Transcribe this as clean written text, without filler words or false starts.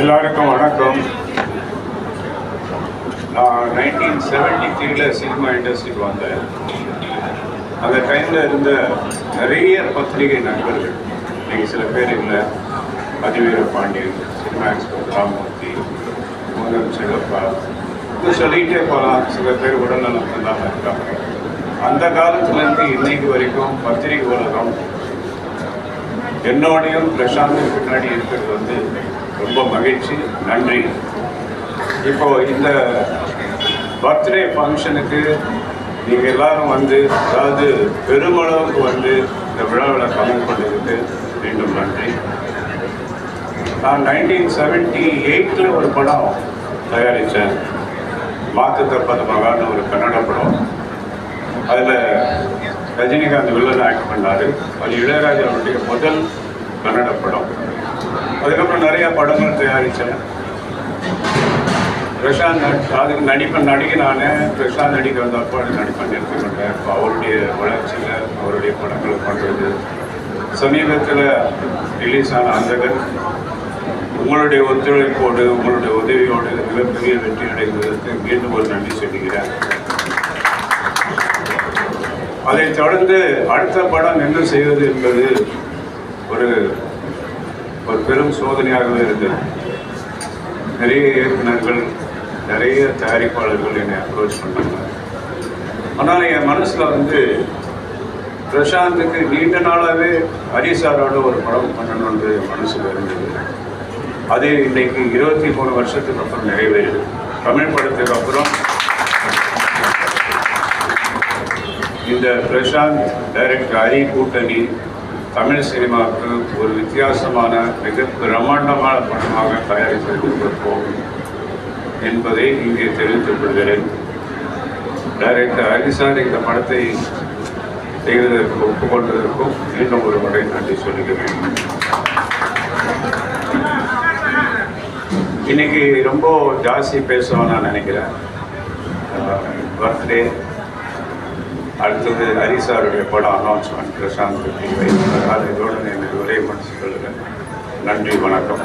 எல்லாருக்கும் வணக்கம். நான் 1973 சினிமா இண்டஸ்ட்ரிக்கு வந்தேன். அந்த டைமில் இருந்த நிறைய பத்திரிகை நண்பர்கள், இன்னைக்கு சில பேர் இல்லை, அதிவீர பாண்டியன், சினிமா எக்ஸ்பர்ட் ராமமூர்த்தி, மோகன் சிவப்பா, இது சொல்லிகிட்டே போகலாம். சில பேர் உடல்நலம் இல்லாமல் இருக்காங்க. அந்த காலத்துலேருந்து இன்னைக்கு வரைக்கும் பத்திரிகை உலகம் என்னோடையும் பிரசாந்த் பின்னாடி இருக்கிறது ரொம்ப மகிழ்ச்சி, நன்றி. இப்போ இந்த பர்த்டே ஃபங்க்ஷனுக்கு நீங்கள் எல்லாரும் அதாவது பெருமளவுக்கு இந்த விழாவில் கலந்து கொண்டதுக்கு மீண்டும் நன்றி. நான் 1978 ஒரு படம் தயாரித்தேன், மாத்து தப்பது மகான்னு ஒரு கன்னட படம். அதில் ரஜினிகாந்த் வில்லன் ஆக்ட் பண்ணார். அது இளையராஜாவுடைய முதல் கன்னட படம். அதுக்கப்புறம் நிறையா படங்கள் தயாரித்தேன். பிரசாந்த் அதுக்கு நடிகை நான். பிரசாந்த் நடிக்க வந்தப்போ நடிப்பேன் நிறுத்திக்கொண்டேன். இப்போ அவருடைய வளர்ச்சியில் அவருடைய படங்களை பண்ணுறது. சமீபத்தில் ரிலீஸ் ஆன அந்தகன் உங்களுடைய ஒத்துழைப்போடு, உங்களுடைய உதவியோடு மிகப்பெரிய வெற்றி அடைந்ததற்கு மீண்டும் ஒரு நன்றி சொல்லுகிறேன். அதை தொடர்ந்து அடுத்த படம் என்ன செய்வது என்பது ஒரு பெரும் சோதனையாகவே இருந்தது. நிறைய இயக்குநர்கள், நிறைய தயாரிப்பாளர்கள் என்னை அப்ரோச் பண்ணாங்க. ஆனால் என் மனசில் பிரசாந்துக்கு நீண்ட நாளாகவே ஹரிசாரோட ஒரு படம் பண்ணணுன்ற மனசில் இருந்தது. அது இன்னைக்கு 23 வருஷத்துக்கு அப்புறம் நிறைவேறுது. தமிழ் படத்துக்கு அப்புறம் இந்த பிரசாந்த் டைரக்டர் ஹரி கூட்டணி தமிழ் சினிமாவுக்கு ஒரு வித்தியாசமான மிக பிரம்மாண்டமான படமாக தயாரித்து போகும் என்பதை இங்கே தெரிவித்துக் கொள்கிறேன். டைரக்டர் ஹரி சார் இந்த படத்தை செய்வதற்கு ஒப்புக்கொண்டதற்கும் மீண்டும் ஒரு முறை நன்றி சொல்லுகிறேன். இன்னைக்கு ரொம்ப ஜாஸ்தி பேசுவோம் நான் நினைக்கிறேன். பர்த்டே அடுத்தது ஹரிசாருடைய படம் அனௌன்ஸ்மெண்ட் பிரசாந்த் வைத்தார். இதோடு என்னுடைய உரையை முடிச்சு சொல்லுங்கள். நன்றி, வணக்கம்.